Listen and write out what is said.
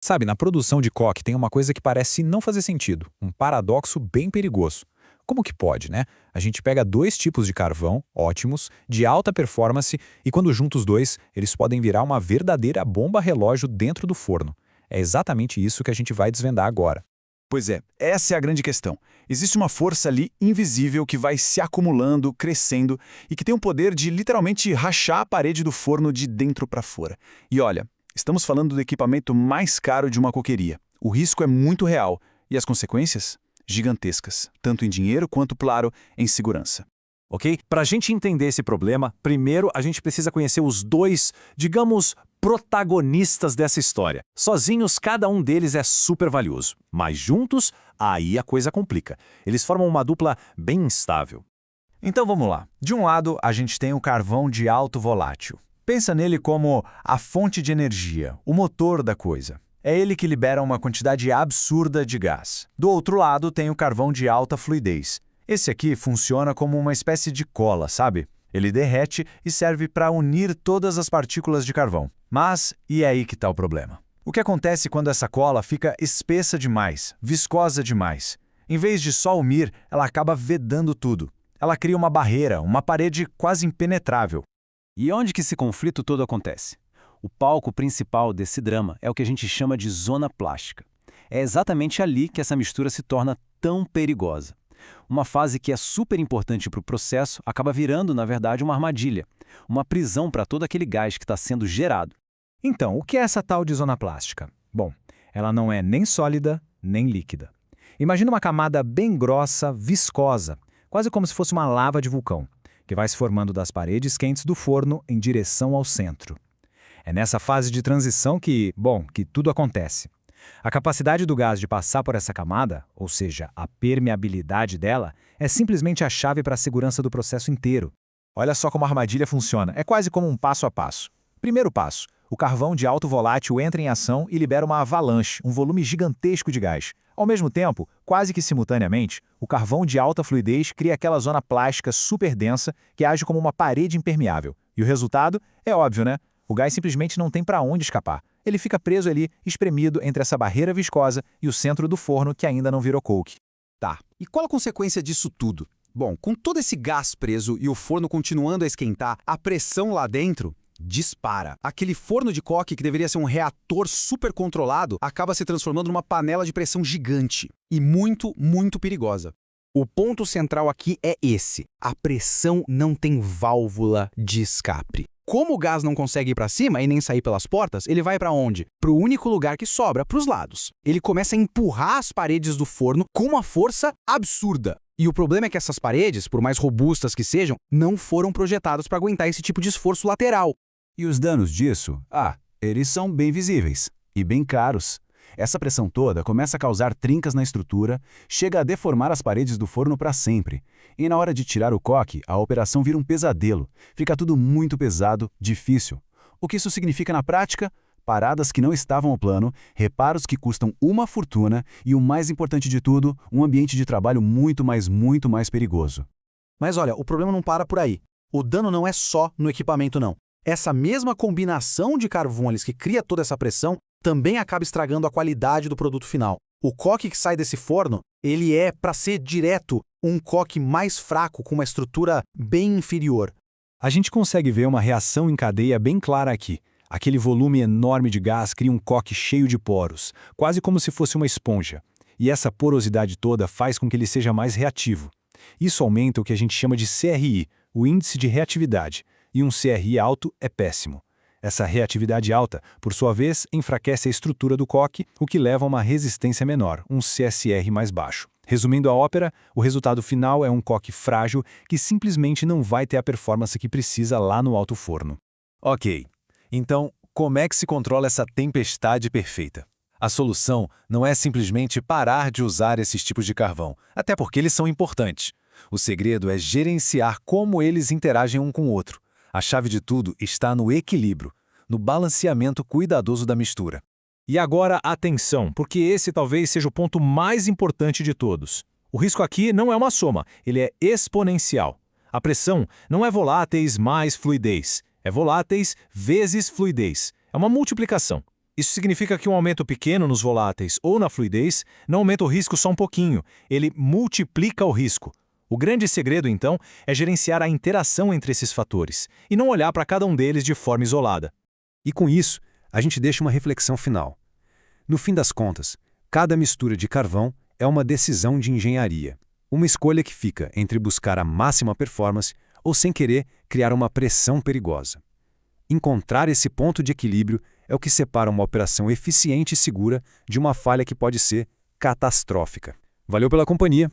Sabe, na produção de coque tem uma coisa que parece não fazer sentido, um paradoxo bem perigoso. Como que pode, né? A gente pega dois tipos de carvão, ótimos, de alta performance, e quando junta os dois, eles podem virar uma verdadeira bomba relógio dentro do forno. É exatamente isso que a gente vai desvendar agora. Pois é, essa é a grande questão. Existe uma força ali invisível que vai se acumulando, crescendo e que tem o poder de literalmente rachar a parede do forno de dentro para fora. E olha, estamos falando do equipamento mais caro de uma coqueria. O risco é muito real e as consequências? Gigantescas, tanto em dinheiro quanto, claro, em segurança. Ok? Para a gente entender esse problema, primeiro a gente precisa conhecer os dois, digamos, protagonistas dessa história. Sozinhos, cada um deles é super valioso, mas juntos, aí a coisa complica. Eles formam uma dupla bem instável. Então vamos lá. De um lado, a gente tem o carvão de alto volátil. Pensa nele como a fonte de energia, o motor da coisa. É ele que libera uma quantidade absurda de gás. Do outro lado, tem o carvão de alta fluidez. Esse aqui funciona como uma espécie de cola, sabe? Ele derrete e serve para unir todas as partículas de carvão. Mas, e é aí que está o problema? O que acontece quando essa cola fica espessa demais, viscosa demais? Em vez de só unir, ela acaba vedando tudo. Ela cria uma barreira, uma parede quase impenetrável. E onde que esse conflito todo acontece? O palco principal desse drama é o que a gente chama de zona plástica. É exatamente ali que essa mistura se torna tão perigosa. Uma fase que é super importante para o processo acaba virando, na verdade, uma armadilha, uma prisão para todo aquele gás que está sendo gerado. Então, o que é essa tal de zona plástica? Bom, ela não é nem sólida, nem líquida. Imagina uma camada bem grossa, viscosa, quase como se fosse uma lava de vulcão, que vai se formando das paredes quentes do forno em direção ao centro. É nessa fase de transição que tudo acontece. A capacidade do gás de passar por essa camada, ou seja, a permeabilidade dela, é simplesmente a chave para a segurança do processo inteiro. Olha só como a armadilha funciona, é quase como um passo a passo. Primeiro passo, o carvão de alto volátil entra em ação e libera uma avalanche, um volume gigantesco de gás. Ao mesmo tempo, quase que simultaneamente, o carvão de alta fluidez cria aquela zona plástica super densa que age como uma parede impermeável. E o resultado é óbvio, né? O gás simplesmente não tem para onde escapar. Ele fica preso ali, espremido entre essa barreira viscosa e o centro do forno que ainda não virou coke. Tá, e qual a consequência disso tudo? Bom, com todo esse gás preso e o forno continuando a esquentar, a pressão lá dentro dispara. Aquele forno de coque que deveria ser um reator super controlado acaba se transformando numa panela de pressão gigante e muito, muito perigosa. O ponto central aqui é esse: a pressão não tem válvula de escape. Como o gás não consegue ir para cima e nem sair pelas portas, ele vai para onde? Para o único lugar que sobra, para os lados. Ele começa a empurrar as paredes do forno com uma força absurda. E o problema é que essas paredes, por mais robustas que sejam, não foram projetadas para aguentar esse tipo de esforço lateral. E os danos disso? Eles são bem visíveis e bem caros. Essa pressão toda começa a causar trincas na estrutura, chega a deformar as paredes do forno para sempre. E na hora de tirar o coque, a operação vira um pesadelo. Fica tudo muito pesado, difícil. O que isso significa na prática? Paradas que não estavam ao plano, reparos que custam uma fortuna e, o mais importante de tudo, um ambiente de trabalho muito mais perigoso. Mas olha, o problema não para por aí. O dano não é só no equipamento, não. Essa mesma combinação de carvões que cria toda essa pressão também acaba estragando a qualidade do produto final. O coque que sai desse forno, ele é, para ser direto, um coque mais fraco, com uma estrutura bem inferior. A gente consegue ver uma reação em cadeia bem clara aqui. Aquele volume enorme de gás cria um coque cheio de poros, quase como se fosse uma esponja. E essa porosidade toda faz com que ele seja mais reativo. Isso aumenta o que a gente chama de CRI, o índice de reatividade, e um CRI alto é péssimo. Essa reatividade alta, por sua vez, enfraquece a estrutura do coque, o que leva a uma resistência menor, um CSR mais baixo. Resumindo a ópera, o resultado final é um coque frágil que simplesmente não vai ter a performance que precisa lá no alto forno. Ok, então como é que se controla essa tempestade perfeita? A solução não é simplesmente parar de usar esses tipos de carvão, até porque eles são importantes. O segredo é gerenciar como eles interagem um com o outro. A chave de tudo está no equilíbrio, no balanceamento cuidadoso da mistura. E agora, atenção, porque esse talvez seja o ponto mais importante de todos. O risco aqui não é uma soma, ele é exponencial. A pressão não é voláteis mais fluidez, é voláteis vezes fluidez. É uma multiplicação. Isso significa que um aumento pequeno nos voláteis ou na fluidez não aumenta o risco só um pouquinho, ele multiplica o risco. O grande segredo, então, é gerenciar a interação entre esses fatores e não olhar para cada um deles de forma isolada. E com isso, a gente deixa uma reflexão final. No fim das contas, cada mistura de carvão é uma decisão de engenharia. Uma escolha que fica entre buscar a máxima performance ou, sem querer, criar uma pressão perigosa. Encontrar esse ponto de equilíbrio é o que separa uma operação eficiente e segura de uma falha que pode ser catastrófica. Valeu pela companhia